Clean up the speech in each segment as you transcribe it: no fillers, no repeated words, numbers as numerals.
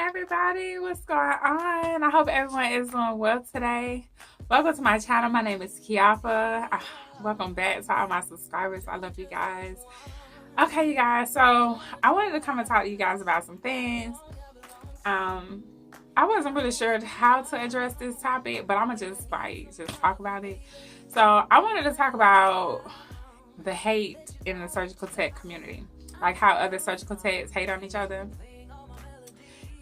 everybody, what's going on? I hope everyone is doing well today. Welcome to my channel. My name is Kiafa. Welcome back to all my subscribers. I love you guys. Okay, you guys, so I wanted to come and talk to you guys about some things. I wasn't really sure how to address this topic, but I'm gonna just talk about it. So I wanted to talk about the hate in the surgical tech community, like how other surgical techs hate on each other,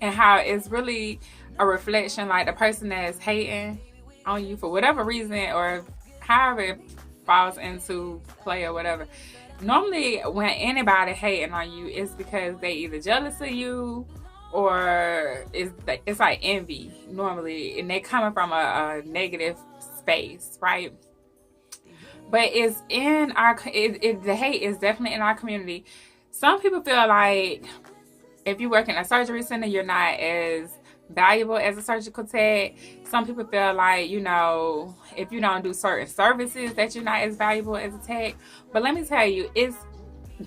and how it's really a reflection, like the person that's hating on you for whatever reason or however it falls into play or whatever. Normally when anybody hating on you, it's because they either jealous of you or it's like envy normally, and they coming from a negative space, right? But it's in our the hate is definitely in our community. Some people feel like if you work in a surgery center, you're not as valuable as a surgical tech. Some people feel like, you know, if you don't do certain services that you're not as valuable as a tech. But let me tell you, it's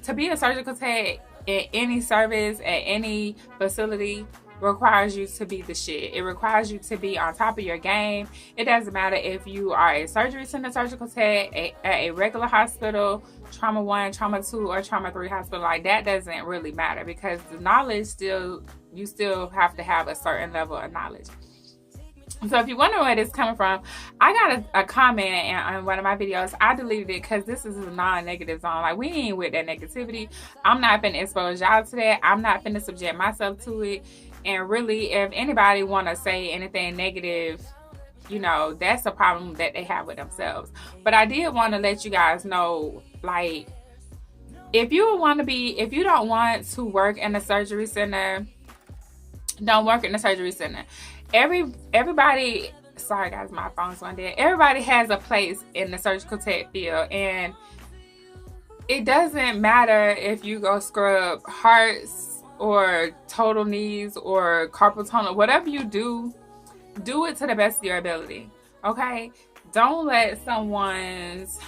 to be a surgical tech in any service at any facility requires you to be the shit. It requires you to be on top of your game. It doesn't matter if you are a surgery center surgical tech at a regular hospital, trauma 1, trauma 2, or trauma 3 hospital. Like, that doesn't really matter, because the knowledge you still have to have a certain level of knowledge. So if you wonder where this is coming from, I got a comment on one of my videos. I deleted it because this is a non-negative zone. Like, we ain't with that negativity. I'm not finna expose y'all to that. I'm not finna subject myself to it. And really, if anybody want to say anything negative, you know, that's a problem that they have with themselves. But I did want to let you guys know, like, if you don't want to work in a surgery center, don't work in a surgery center. Everybody, sorry guys, my phone's going dead. Everybody has a place in the surgical tech field, and it doesn't matter if you go scrub hearts or total knees or carpal tunnel. Whatever you do it to the best of your ability. Okay, don't let someone's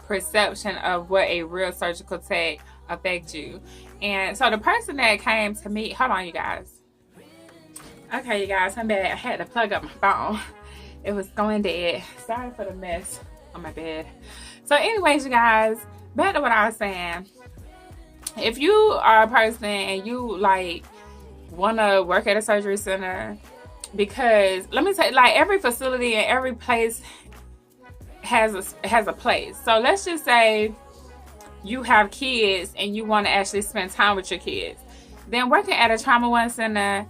perception of what a real surgical tech affect you. And so the person that came to me, hold on you guys. Okay, you guys, I'm back. I had to plug up my phone. It was going dead. Sorry for the mess on my bed. So anyways, you guys, back to what I was saying. If you are a person and you like want to work at a surgery center, because let me tell you, like, every facility and every place has a place. So let's just say you have kids and you want to actually spend time with your kids. Then working at a trauma 1 center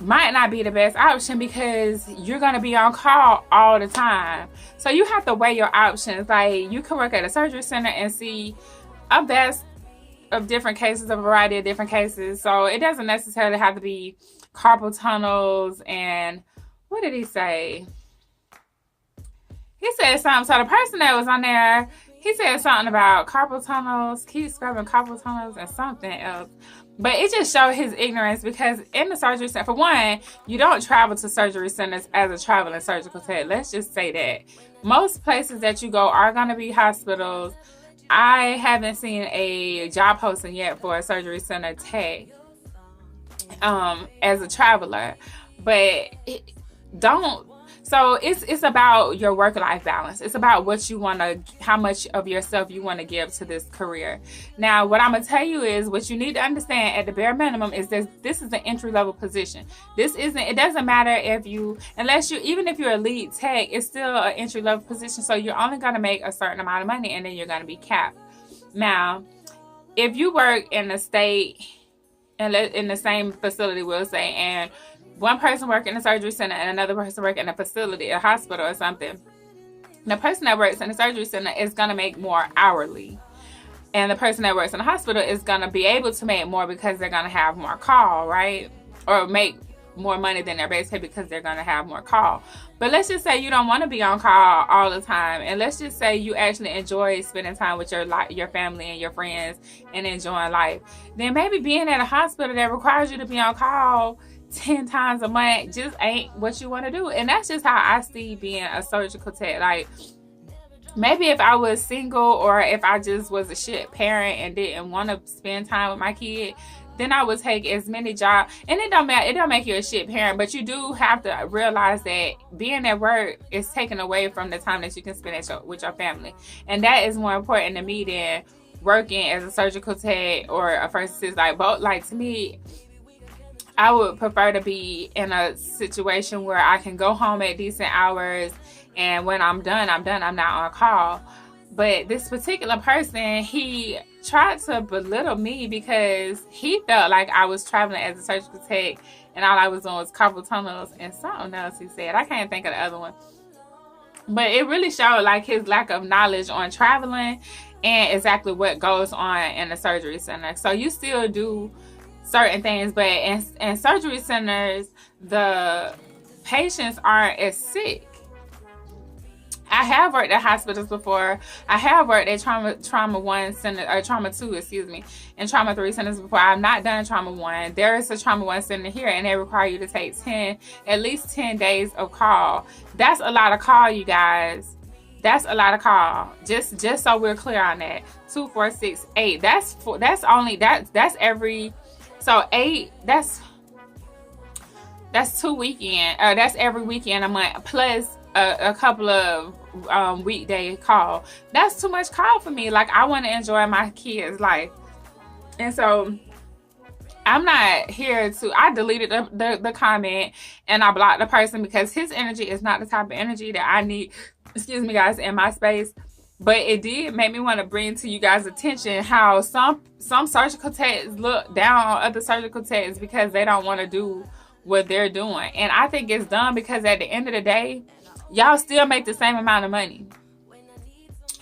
might not be the best option, because you're going to be on call all the time. So you have to weigh your options. Like, you can work at a surgery center and see a best of different cases, a variety of different cases. So it doesn't necessarily have to be carpal tunnels. And what did he say? He said something. So the person that was on there, he said something about carpal tunnels, keep scrubbing carpal tunnels, and something else. But it just showed his ignorance, because in the surgery center, for one, you don't travel to surgery centers as a traveling surgical tech. Let's just say that. Most places that you go are going to be hospitals. I haven't seen a job posting yet for a surgery center tech as a traveler. But so it's about your work-life balance. It's about what you want to, how much of yourself you want to give to this career. Now, what I'm going to tell you is, what you need to understand at the bare minimum is this is an entry-level position. It doesn't matter even if you're a lead tech, it's still an entry-level position. So you're only going to make a certain amount of money, and then you're going to be capped. Now, if you work in a state, in the same facility, we'll say, and one person working in a surgery center and another person working in a facility, a hospital or something, the person that works in the surgery center is going to make more hourly. And the person that works in the hospital is going to be able to make more because they're going to have more call, right? Or make more money than their base pay because they're going to have more call. But let's just say you don't want to be on call all the time. And let's just say you actually enjoy spending time with your family and your friends and enjoying life. Then maybe being at a hospital that requires you to be on call 10 times a month just ain't what you want to do. And that's just how I see being a surgical tech. Like, maybe if I was single, or if I just was a shit parent and didn't want to spend time with my kid, then I would take as many jobs. And it don't matter, it don't make you a shit parent, but you do have to realize that being at work is taken away from the time that you can spend with your family. And that is more important to me than working as a surgical tech or a first assistant. Like both, like to me, I would prefer to be in a situation where I can go home at decent hours, and when I'm done, I'm done. I'm not on call. But this particular person, he tried to belittle me because he felt like I was traveling as a surgical tech and all I was doing was carpal tunnels and something else he said. I can't think of the other one. But it really showed like his lack of knowledge on traveling and exactly what goes on in the surgery center. So you still do certain things, but in surgery centers, the patients aren't as sick. I have worked at hospitals before. I have worked at trauma 1 center, or trauma 2, excuse me, and trauma 3 centers before. I've not done trauma 1. There is a trauma 1 center here, and they require you to take at least 10 days of call. That's a lot of call, you guys. That's a lot of call. Just so we're clear on that. 2, 4, 6, 8. That's every. So 8. That's 2 weekend. That's every weekend a month plus a couple of weekday call. That's too much call for me. Like, I want to enjoy my kids' life, and so I'm not here to. I deleted the comment and I blocked the person because his energy is not the type of energy that I need. Excuse me, guys, in my space. But it did make me want to bring to you guys' attention how some surgical techs look down on other surgical techs because they don't want to do what they're doing. And I think it's dumb because at the end of the day, y'all still make the same amount of money.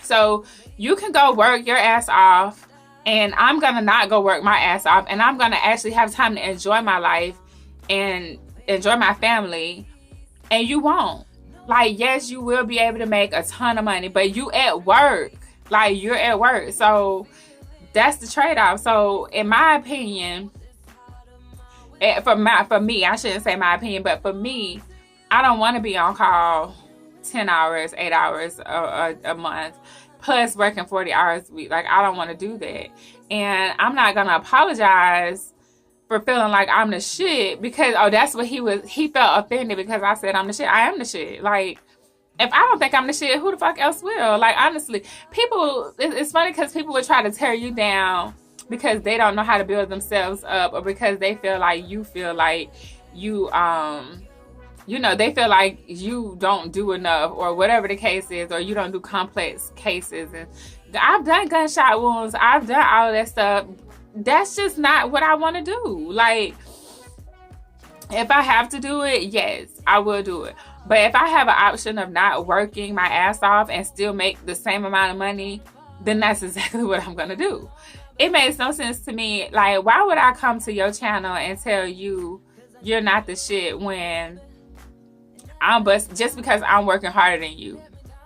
So you can go work your ass off, and I'm going to not go work my ass off, and I'm going to actually have time to enjoy my life and enjoy my family, and you won't. Like, yes, you will be able to make a ton of money, but you at work. Like, you're at work. So that's the trade-off. So in my opinion, for me, I shouldn't say my opinion, but for me, I don't want to be on call 10 hours, 8 hours a month, plus working 40 hours a week. Like, I don't want to do that. And I'm not going to apologize for feeling like I'm the shit because, oh, that's what he felt offended because I said I'm the shit. I am the shit. Like, if I don't think I'm the shit, who the fuck else will? Like, honestly, people, it's funny because people would try to tear you down because they don't know how to build themselves up, or because they feel like you, you know, they feel like you don't do enough, or whatever the case is, or you don't do complex cases. And I've done gunshot wounds. I've done all of that stuff. That's just not what I want to do. Like, if I have to do it, yes, I will do it. But if I have an option of not working my ass off and still make the same amount of money, then that's exactly what I'm going to do. It makes no sense to me. Like, why would I come to your channel and tell you you're not the shit when just because I'm working harder than you,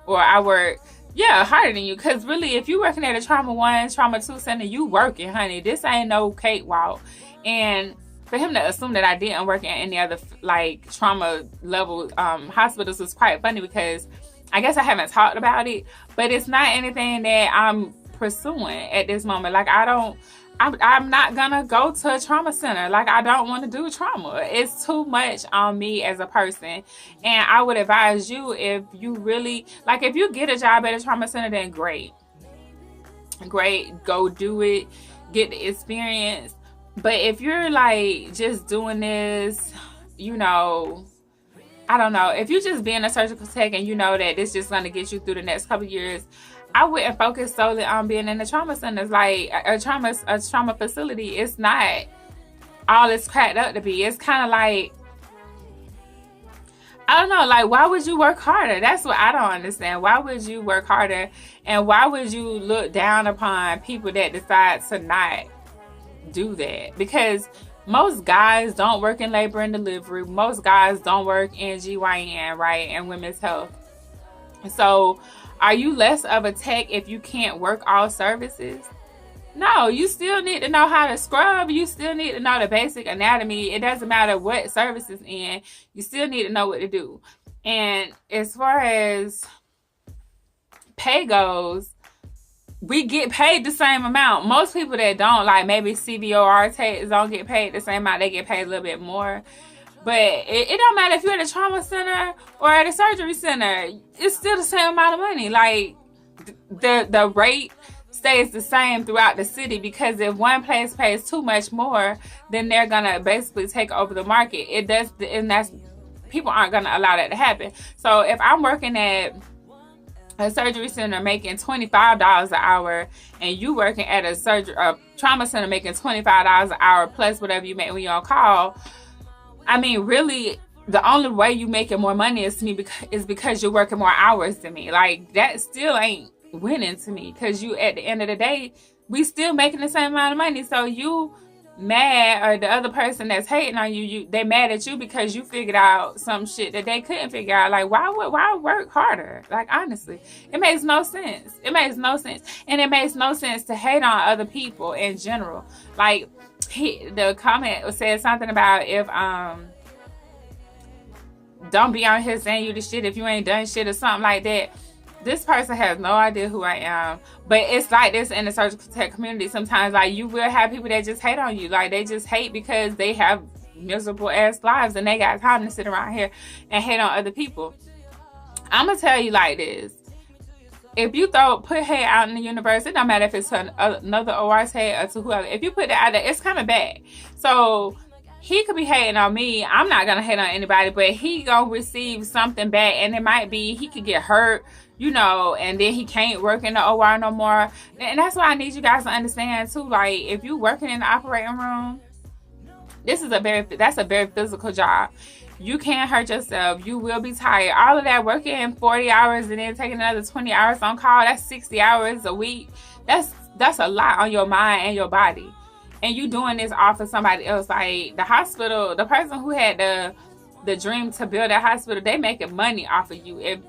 or I work harder than you? Because really, if you working at a trauma 1, trauma 2 center, you working, honey. This ain't no cakewalk. And for him to assume that I didn't work at any other like trauma level hospitals was quite funny, because I guess I haven't talked about it, but it's not anything that I'm pursuing at this moment. Like, I'm not gonna go to a trauma center. Like, I don't want to do trauma. It's too much on me as a person. And I would advise you, if you really, like, if you get a job at a trauma center, then great. Go do it. Get the experience. But if you're like just doing this, you know, I don't know. If you're just being a surgical tech and you know that this is just gonna get you through the next couple of years, I wouldn't focus solely on being in the trauma centers. Like, a trauma facility, it's not all it's cracked up to be. It's kind of like, I don't know, like, why would you work harder? That's what I don't understand. Why would you work harder? And why would you look down upon people that decide to not do that? Because most guys don't work in labor and delivery. Most guys don't work in GYN, right? And women's health. So are you less of a tech if you can't work all services? No, you still need to know how to scrub. You still need to know the basic anatomy. It doesn't matter what service is in. You still need to know what to do. And as far as pay goes, we get paid the same amount. Most people that don't, like maybe CVOR techs don't get paid the same amount. They get paid a little bit more. But it don't matter if you're at a trauma center or at a surgery center. It's still the same amount of money. Like, the rate stays the same throughout the city, because if one place pays too much more, then they're going to basically take over the market. It does, and that's, people aren't going to allow that to happen. So if I'm working at a surgery center making $25 an hour, and you working at a trauma center making $25 an hour plus whatever you make when you're on call, I mean, really, the only way you making more money is because you're working more hours than me. Like, that still ain't winning to me, because you, at the end of the day, we still making the same amount of money. So you mad, or the other person that's hating on you, they mad at you because you figured out some shit that they couldn't figure out. Like, why work harder? Like, honestly, it makes no sense. It makes no sense. And it makes no sense to hate on other people in general. Like, the comment said something about, if don't be on here saying you the shit if you ain't done shit or something like that. This person has no idea who I am. But it's like this in the surgical tech community sometimes. Like, you will have people that just hate on you. Like, they just hate because they have miserable ass lives and they got time to sit around here and hate on other people. I'm gonna tell you like this. If you put hate out in the universe, it don't matter if it's to another OR tech or to whoever. If you put it out there, it's coming back. So he could be hating on me. I'm not gonna hate on anybody, but he gonna receive something back, and it might be he could get hurt, you know, and then he can't work in the OR no more. And that's why I need you guys to understand too. Like, if you working in the operating room, that's a very physical job. You can't hurt yourself. You will be tired. All of that working 40 hours and then taking another 20 hours on call, that's 60 hours a week. That's a lot on your mind and your body. And you doing this off of somebody else. Like, the hospital, the person who had the dream to build that hospital, they making money off of you.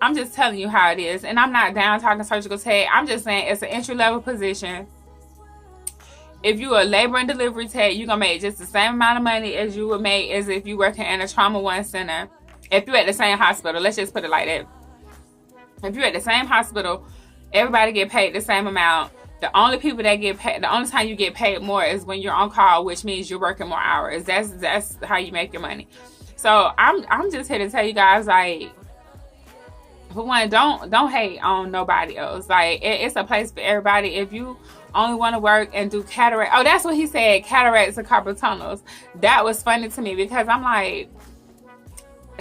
I'm just telling you how it is. And I'm not down talking surgical tech. I'm just saying it's an entry-level position. If you a labor and delivery tech, you're going to make just the same amount of money as you would make as if you working in a trauma 1 center. If you're at the same hospital, let's just put it like that. If you're at the same hospital, everybody get paid the same amount. The only people that get paid, the only time you get paid more is when you're on call, which means you're working more hours. That's how you make your money. So I'm just here to tell you guys, like, for one, don't hate on nobody else. Like, it's a place for everybody. If you only want to work and do cataract, oh, that's what he said, cataracts and carpal tunnels. That was funny to me, because I'm like,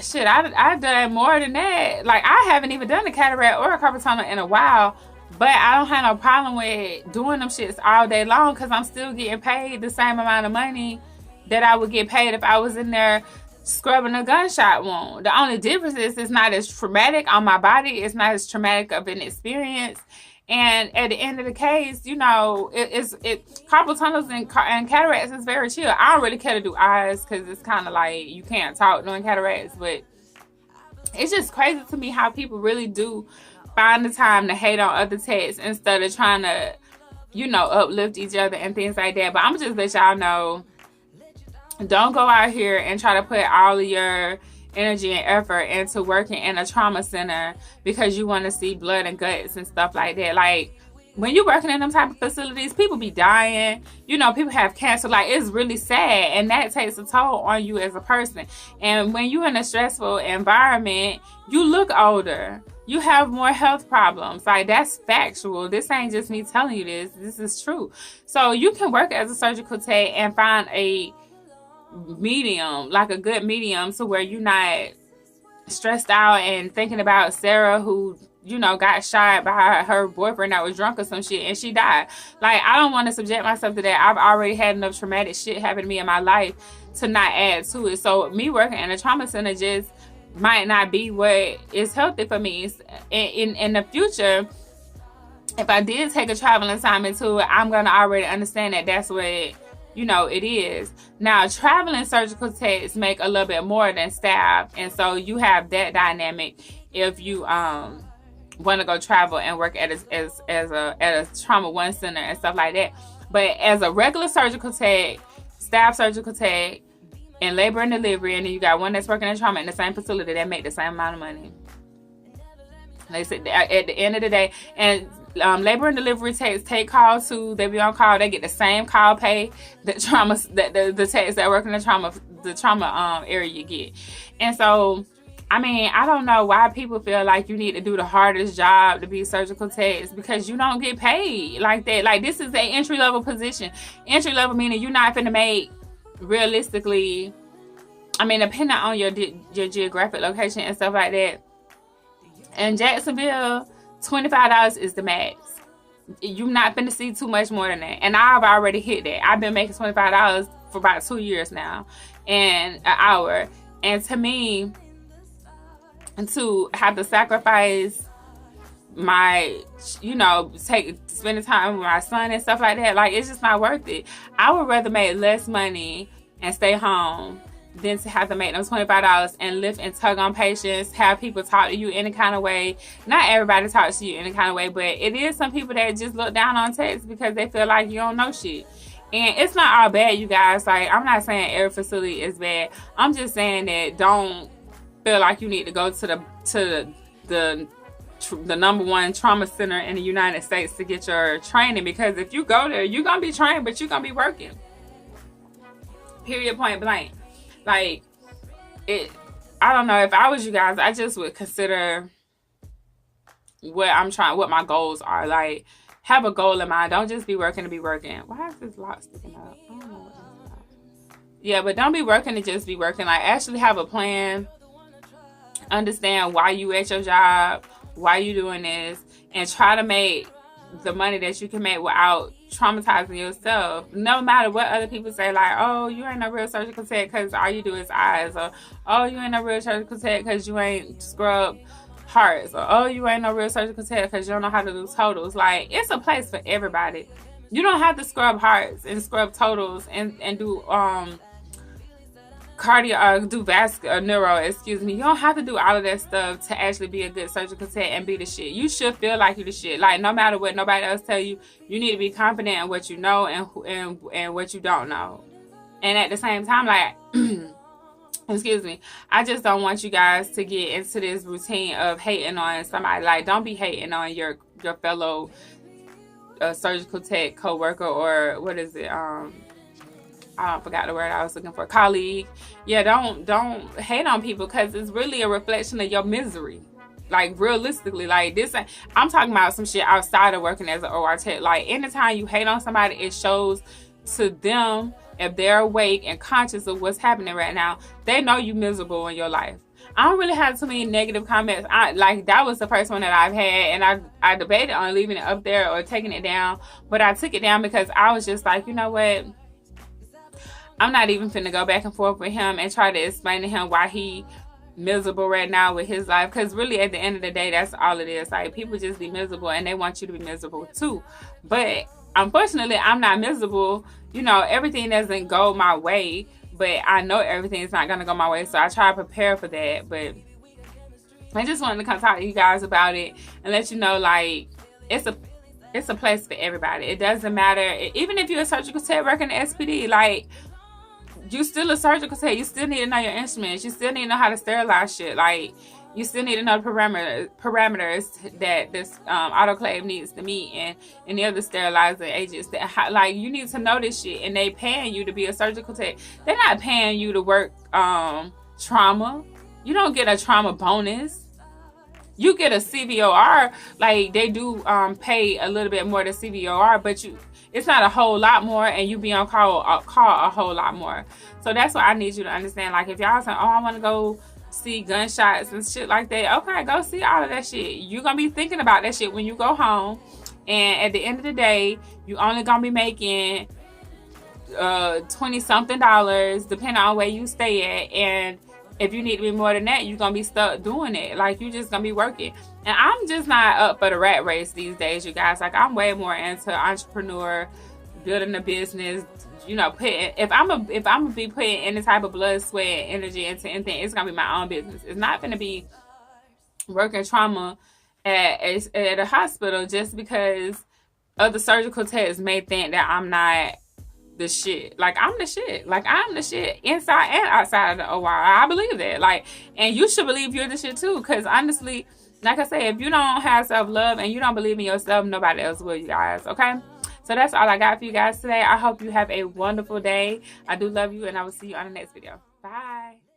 shit, I've done more than that. Like, I haven't even done a cataract or a carpal tunnel in a while, but I don't have no problem with doing them shits all day long, because I'm still getting paid the same amount of money that I would get paid if I was in there scrubbing a gunshot wound. The only difference is it's not as traumatic on my body. It's not as traumatic of an experience. And at the end of the case, you know, carpal tunnels and cataracts is very chill. I don't really care to do eyes, because it's kind of like you can't talk doing cataracts. But it's just crazy to me how people really do find the time to hate on other techs instead of trying to, you know, uplift each other and things like that. But I'm just let y'all know, don't go out here and try to put all of your energy and effort into working in a trauma center because you want to see blood and guts and stuff like that. Like, when you're working in them type of facilities, people be dying. You know, people have cancer. Like, it's really sad, and that takes a toll on you as a person. And when you're in a stressful environment, you look older. You have more health problems. Like, that's factual. This ain't just me telling you this. This is true. So you can work as a surgical tech and find a medium, like a good medium, to where you're not stressed out and thinking about Sarah, who, you know, got shot by her boyfriend that was drunk or some shit and she died. Like, I don't want to subject myself to that. I've already had enough traumatic shit happen to me in my life to not add to it. So me working in a trauma center just might not be what is healthy for me. In the future, if I did take a traveling assignment to it, I'm going to already understand that that's what, you know, it is. Now, traveling surgical techs make a little bit more than staff, and so you have that dynamic if you want to go travel and work at a trauma 1 center and stuff like that. But as a regular surgical tech, staff surgical tech, and labor and delivery, and then you got one that's working in trauma in the same facility, that make the same amount of money. They said at the end of the day, and Labor and delivery techs take calls too. They be on call. They get the same call pay that the techs that work in the trauma area you get. And so, I mean, I don't know why people feel like you need to do the hardest job to be surgical techs, because you don't get paid like that. Like, this is a entry level position. Entry level meaning you're not finna make, realistically, I mean, depending on your geographic location and stuff like that. In Jacksonville, $25 is the max. You're not finna see too much more than that. And I've already hit that. I've been making $25 for about 2 years now, and an hour. And to me, to have to sacrifice my, spending time with my son and stuff like that, like, it's just not worth it. I would rather make less money and stay home than to have to make them $25 and lift and tug on patients, have people talk to you any kind of way. Not everybody talks to you any kind of way, but it is some people that just look down on techs because they feel like you don't know shit. And it's not all bad, you guys. Like, I'm not saying every facility is bad. I'm just saying that don't feel like you need to go to the number one trauma center in the United States to get your training, because if you go there, you're gonna be trained, but you're gonna be working. Period, point blank. Like, I don't know, if I was you guys, I just would consider what my goals are. Like, have a goal in mind. Don't just be working to be working. Why is this lock sticking up? I don't know what that's about. Yeah, but don't be working to just be working. Like, actually have a plan. Understand why you at your job, why you doing this, and try to make the money that you can make without traumatizing yourself. No matter what other people say, like, oh, you ain't no real surgical tech because all you do is eyes, or oh, you ain't no real surgical tech because you ain't scrub hearts, or oh, you ain't no real surgical tech because you don't know how to do totals. Like, it's a place for everybody. You don't have to scrub hearts and scrub totals and do do vascular, neuro, excuse me. You don't have to do all of that stuff to actually be a good surgical tech and be the shit. You should feel like you the shit. Like, no matter what nobody else tell you, you need to be confident in what you know and what you don't know. And at the same time, like, excuse me, I just don't want you guys to get into this routine of hating on somebody. Like, don't be hating on your fellow surgical tech coworker, or what is it? I forgot the word I was looking for. Colleague. Yeah, don't hate on people, because it's really a reflection of your misery. Like, realistically, like, this, I'm talking about some shit outside of working as an OR tech. Like, anytime you hate on somebody, it shows to them, if they're awake and conscious of what's happening right now, they know you miserable in your life. I don't really have too many negative comments. That was the first one that I've had, and I debated on leaving it up there or taking it down, but I took it down because I was just like, you know what? I'm not even finna go back and forth with him and try to explain to him why he miserable right now with his life. Because really, at the end of the day, that's all it is. Like, people just be miserable and they want you to be miserable too. But unfortunately, I'm not miserable. You know, everything doesn't go my way, but I know everything's not gonna go my way. So I try to prepare for that. But I just wanted to come talk to you guys about it and let you know, like, it's a place for everybody. It doesn't matter. Even if you're a surgical tech working at SPD, like, you still a surgical tech. You still need to know your instruments. You still need to know how to sterilize shit. Like, you still need to know the parameters that this autoclave needs to meet, and any other sterilizing agents. Like, you need to know this shit, and they paying you to be a surgical tech. They're not paying you to work trauma. You don't get a trauma bonus. You get a CVOR. Like, they do pay a little bit more to CVOR, but it's not a whole lot more, and you be on call a whole lot more. So that's what I need you to understand. Like, if y'all say, oh, I want to go see gunshots and shit like that, okay, go see all of that shit. You're going to be thinking about that shit when you go home. And at the end of the day, you only going to be making $20-something, depending on where you stay at. And if you need to be more than that, you're going to be stuck doing it. Like, you just going to be working. And I'm just not up for the rat race these days, you guys. Like, I'm way more into entrepreneur, building a business, you know, if I'm gonna be putting any type of blood, sweat, and energy into anything, it's gonna be my own business. It's not gonna be working trauma at a hospital just because other surgical techs may think that I'm not the shit. Like, I'm the shit. Like, I'm the shit inside and outside of the OR. I believe that. Like, and you should believe you're the shit too, because honestly, Like I said, if you don't have self-love and you don't believe in yourself, nobody else will, you guys, okay? So that's all I got for you guys today. I hope you have a wonderful day. I do love you, and I will see you on the next video. Bye.